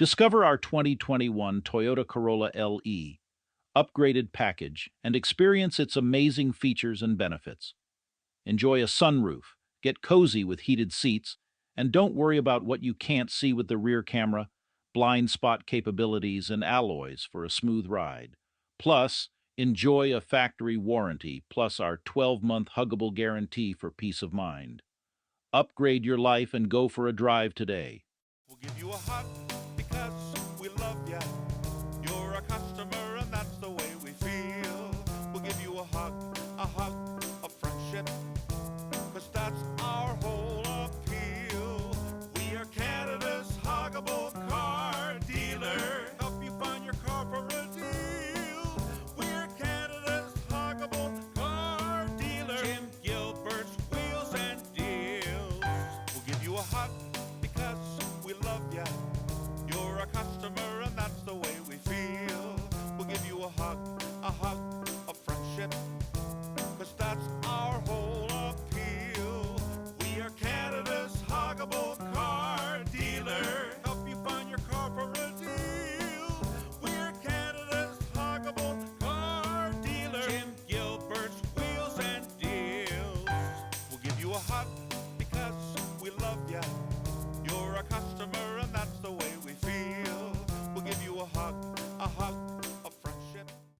Discover our 2021 Toyota Corolla LE, upgraded package, and experience its amazing features and benefits. Enjoy a sunroof, get cozy with heated seats, and don't worry about what you can't see with the rear camera, blind spot capabilities, and alloys for a smooth ride. Plus, enjoy a factory warranty, plus our 12-month Huggable Guarantee for peace of mind. Upgrade your life and go for a drive today. We'll give you a hug because we love ya. You're a customer and that's the way we feel. We'll give you a hug of friendship, cause that's our whole appeal. We are Canada's huggable car dealer. Help you find your car for a deal. We're Canada's huggable car dealer. Jim Gilbert's Wheels and Deals. We'll give you a hug because we love ya. You're a customer and that's the way we feel. We'll give you a hug of friendship, cause that's our whole appeal. We are Canada's huggable car dealer. Help you find your car for a deal. We're Canada's huggable car dealer. Jim Gilbert's Wheels and Deals. We'll give you a hug because we love ya. You're a customer and that's the way we feel. We'll give you a hug